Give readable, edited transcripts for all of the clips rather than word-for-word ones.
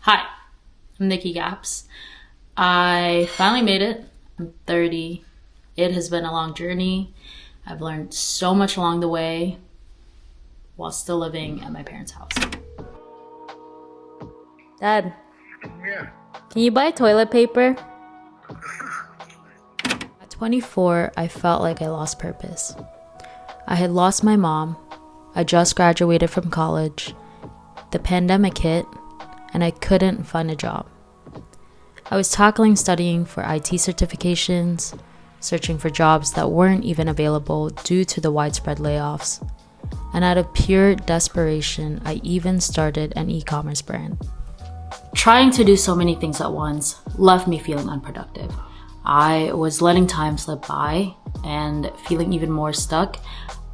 Hi, I'm nikkigaps. I finally made it. I'm 30. It has been a long journey. I've learned so much along the way while still living at my parents' house. Dad, Yeah. can you buy toilet paper? At 24, I felt like I lost purpose. I had lost my mom. I just graduated from college. The pandemic hit, and I couldn't find a job. I was tackling studying for IT certifications, searching for jobs that weren't even available due to the widespread layoffs. And out of pure desperation, I even started an e-commerce brand. Trying to do so many things at once left me feeling unproductive. I was letting time slip by and feeling even more stuck.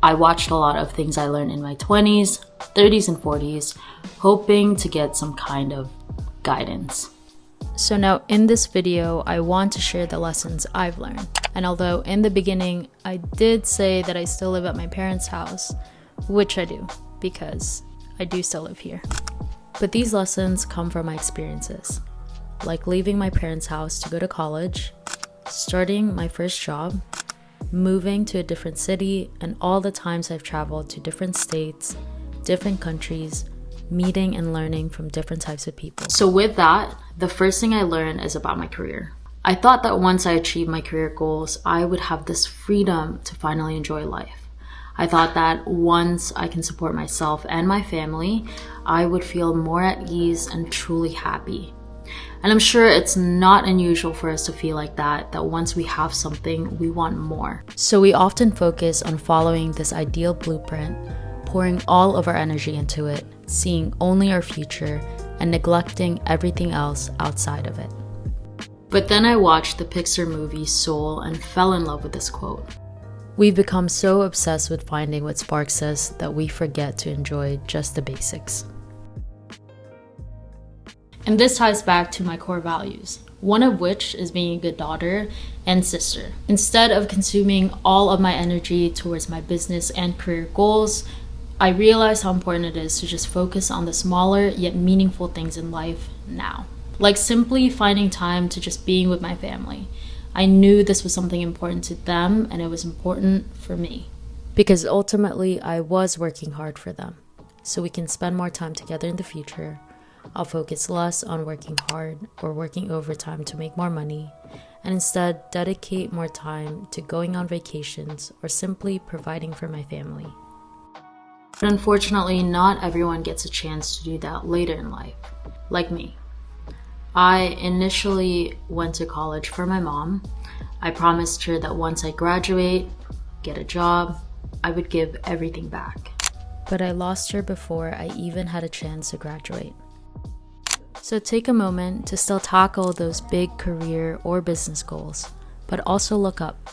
I watched a lot of things I learned in my 20s, 30s, and 40s, hoping to get some kind of guidance. So now in this video, I want to share the lessons I've learned. And although in the beginning, I did say that I still live at my parents' house, which I do, because I do still live here. But these lessons come from my experiences, like leaving my parents' house to go to college, starting my first job, moving to a different city, and all the times I've traveled to different states, different countries, meeting and learning from different types of people. So with that, the first thing I learned is about my career. I thought that once I achieved my career goals, I would have this freedom to finally enjoy life. I thought that once I can support myself and my family, I would feel more at ease and truly happy. And I'm sure it's not unusual for us to feel like that once we have something, we want more. So we often focus on following this ideal blueprint, pouring all of our energy into it, seeing only our future, and neglecting everything else outside of it. But then I watched the Pixar movie Soul and fell in love with this quote. We've become so obsessed with finding what sparks us that we forget to enjoy just the basics. And this ties back to my core values, one of which is being a good daughter and sister. Instead of consuming all of my energy towards my business and career goals, I realized how important it is to just focus on the smaller yet meaningful things in life now. Like simply finding time to just being with my family. I knew this was something important to them and it was important for me. Because ultimately I was working hard for them. So we can spend more time together in the future. I'll focus less on working hard or working overtime to make more money, and instead dedicate more time to going on vacations or simply providing for my family. But unfortunately, not everyone gets a chance to do that later in life, like me. I initially went to college for my mom. I promised her that once I graduate, get a job, I would give everything back. But I lost her before I even had a chance to graduate. So take a moment to still tackle those big career or business goals, but also look up.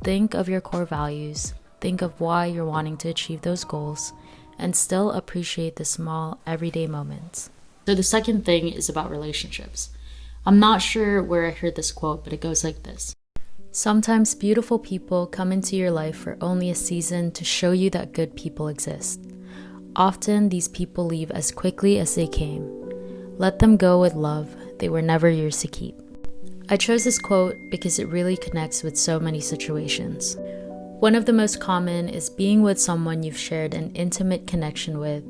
Think of your core values, think of why you're wanting to achieve those goals, and still appreciate the small, everyday moments. So the second thing is about relationships. I'm not sure where I heard this quote, but it goes like this. Sometimes beautiful people come into your life for only a season to show you that good people exist. Often these people leave as quickly as they came. Let them go with love. They were never yours to keep. I chose this quote because it really connects with so many situations. One of the most common is being with someone you've shared an intimate connection with,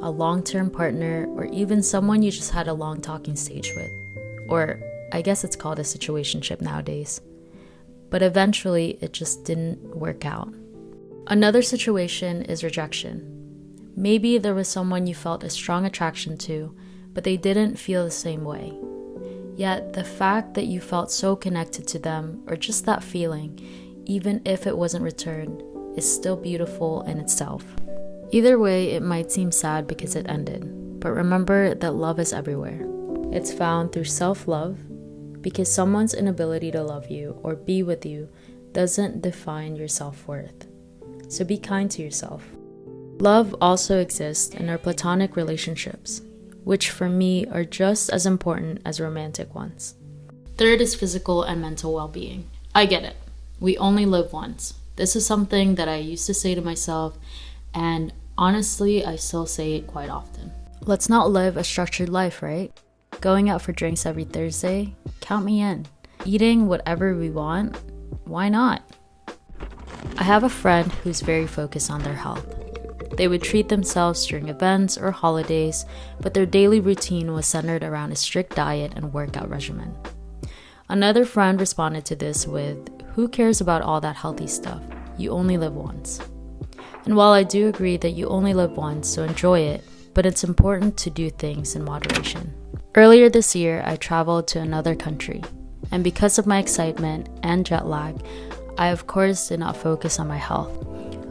a long-term partner, or even someone you just had a long talking stage with. Or I guess it's called a situationship nowadays. But eventually it just didn't work out. Another situation is rejection. Maybe there was someone you felt a strong attraction to, but they didn't feel the same way. Yet the fact that you felt so connected to them, or just that feeling, even if it wasn't returned, is still beautiful in itself. Either way, it might seem sad because it ended, but remember that love is everywhere. It's found through self-love, because someone's inability to love you or be with you doesn't define your self-worth. So be kind to yourself. Love also exists in our platonic relationships, which for me are just as important as romantic ones. Third is physical and mental well-being. I get it. We only live once. This is something that I used to say to myself, and honestly, I still say it quite often. Let's not live a structured life, right? Going out for drinks every Thursday, count me in. Eating whatever we want, why not? I have a friend who's very focused on their health. They would treat themselves during events or holidays, but their daily routine was centered around a strict diet and workout regimen. Another friend responded to this with, "Who cares about all that healthy stuff? You only live once." And while I do agree that you only live once, so enjoy it, but it's important to do things in moderation. Earlier this year, I traveled to another country, and because of my excitement and jet lag, I of course did not focus on my health.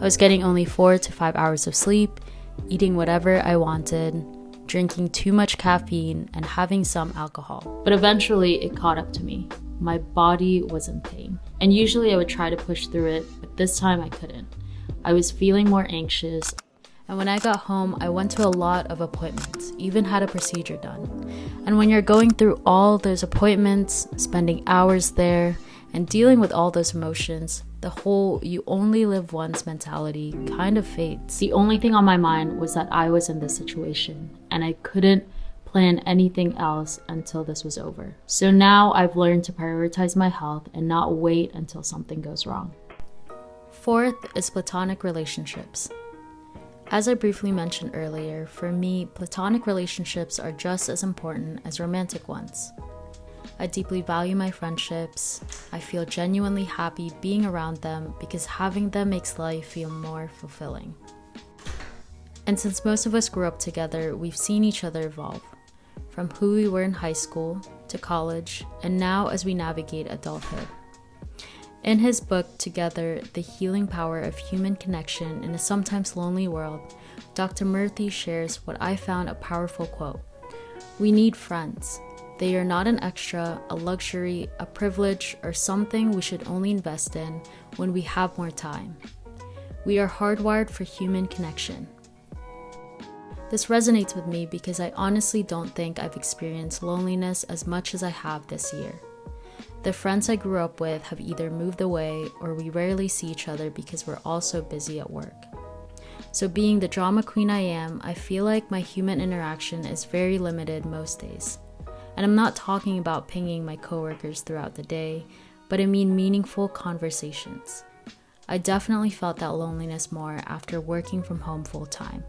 I was getting only 4 to 5 hours of sleep, eating whatever I wanted, drinking too much caffeine, and having some alcohol. But eventually it caught up to me. My body was in pain, and usually I would try to push through it, but this time I couldn't. I was feeling more anxious, and when I got home, I went to a lot of appointments, even had a procedure done. And when you're going through all those appointments, spending hours there, and dealing with all those emotions, the whole "you only live once" mentality kind of fades. The only thing on my mind was that I was in this situation, and I couldn't plan anything else until this was over. So now I've learned to prioritize my health and not wait until something goes wrong. Fourth is platonic relationships. As I briefly mentioned earlier, for me, platonic relationships are just as important as romantic ones. I deeply value my friendships. I feel genuinely happy being around them because having them makes life feel more fulfilling. And since most of us grew up together, we've seen each other evolve, from who we were in high school to college, and now as we navigate adulthood. In his book, Together, The Healing Power of Human Connection in a Sometimes Lonely World, Dr. Murthy shares what I found a powerful quote. "We need friends. They are not an extra, a luxury, a privilege, or something we should only invest in when we have more time. We are hardwired for human connection." This resonates with me because I honestly don't think I've experienced loneliness as much as I have this year. The friends I grew up with have either moved away or we rarely see each other because we're all so busy at work. So being the drama queen I am, I feel like my human interaction is very limited most days. And I'm not talking about pinging my coworkers throughout the day, but I mean meaningful conversations. I definitely felt that loneliness more after working from home full time.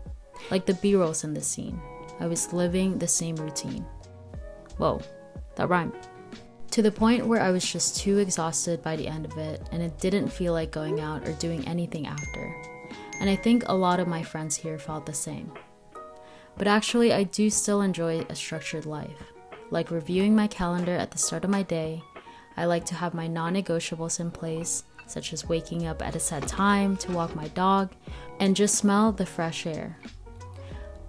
Like the B-rolls in this scene, I was living the same routine. Whoa, that rhymed. To the point where I was just too exhausted by the end of it, and it didn't feel like going out or doing anything after. And I think a lot of my friends here felt the same. But actually, I do still enjoy a structured life, like reviewing my calendar at the start of my day. I like to have my non-negotiables in place, such as waking up at a set time to walk my dog and just smell the fresh air.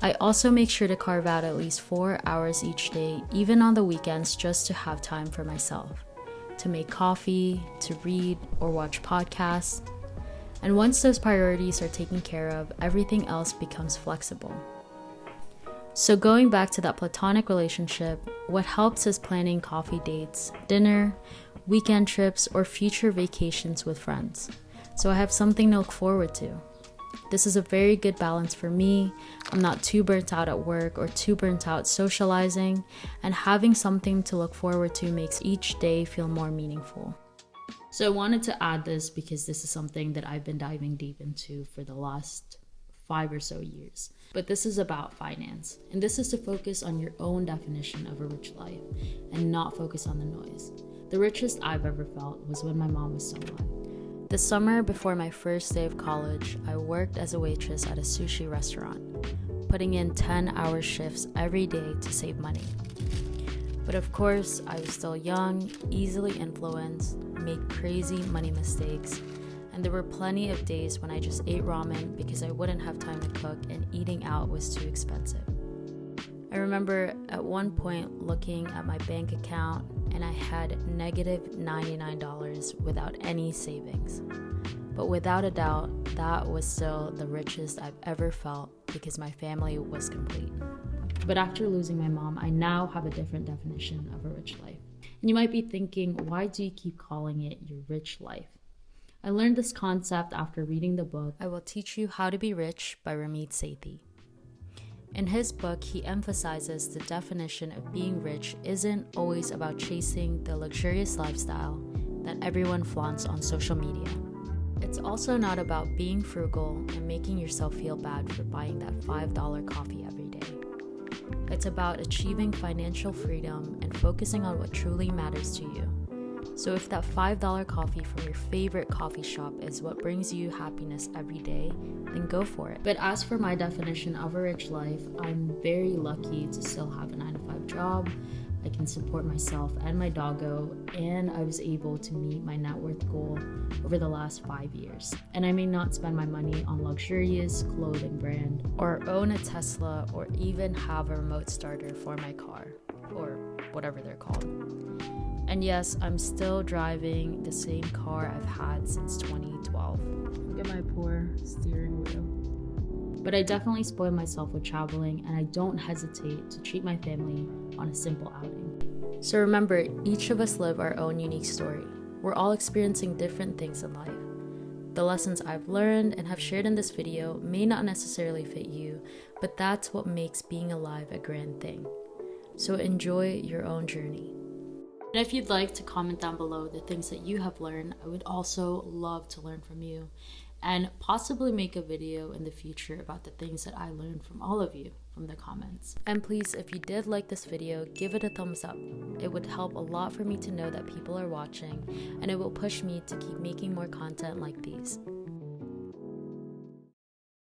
I also make sure to carve out at least 4 hours each day, even on the weekends, just to have time for myself, to make coffee, to read or watch podcasts. And once those priorities are taken care of, everything else becomes flexible. So going back to that platonic relationship, what helps is planning coffee dates, dinner, weekend trips, or future vacations with friends. So I have something to look forward to. This is a very good balance for me. I'm not too burnt out at work or too burnt out socializing, and having something to look forward to makes each day feel more meaningful. So I wanted to add this because this is something that I've been diving deep into for the last 5 or so years. But this is about finance, and this is to focus on your own definition of a rich life and not focus on the noise. The richest I've ever felt was when my mom was still alive. The summer before my first day of college, I worked as a waitress at a sushi restaurant, putting in 10-hour shifts every day to save money. But of course, I was still young, easily influenced, made crazy money mistakes, and there were plenty of days when I just ate ramen because I wouldn't have time to cook and eating out was too expensive. I remember at one point looking at my bank account and I had negative $99 without any savings. But without a doubt, that was still the richest I've ever felt because my family was complete. But after losing my mom, I now have a different definition of a rich life. And you might be thinking, why do you keep calling it your rich life? I learned this concept after reading the book, I Will Teach You How to Be Rich by Ramit Sethi. In his book, he emphasizes the definition of being rich isn't always about chasing the luxurious lifestyle that everyone flaunts on social media. It's also not about being frugal and making yourself feel bad for buying that $5 coffee every day. It's about achieving financial freedom and focusing on what truly matters to you. So if that $5 coffee from your favorite coffee shop is what brings you happiness every day, then go for it. But as for my definition of a rich life, I'm very lucky to still have a 9-to-5 job. I can support myself and my doggo, and I was able to meet my net worth goal over the last 5 years. And I may not spend my money on luxurious clothing brand, or own a Tesla, or even have a remote starter for my car, or whatever they're called. And yes, I'm still driving the same car I've had since 2012. Look at my poor steering wheel. But I definitely spoil myself with traveling, and I don't hesitate to treat my family on a simple outing. So remember, each of us live our own unique story. We're all experiencing different things in life. The lessons I've learned and have shared in this video may not necessarily fit you, but that's what makes being alive a grand thing. So enjoy your own journey. And if you'd like to comment down below the things that you have learned, I would also love to learn from you and possibly make a video in the future about the things that I learned from all of you from the comments. And please, if you did like this video, give it a thumbs up. It would help a lot for me to know that people are watching, and it will push me to keep making more content like these.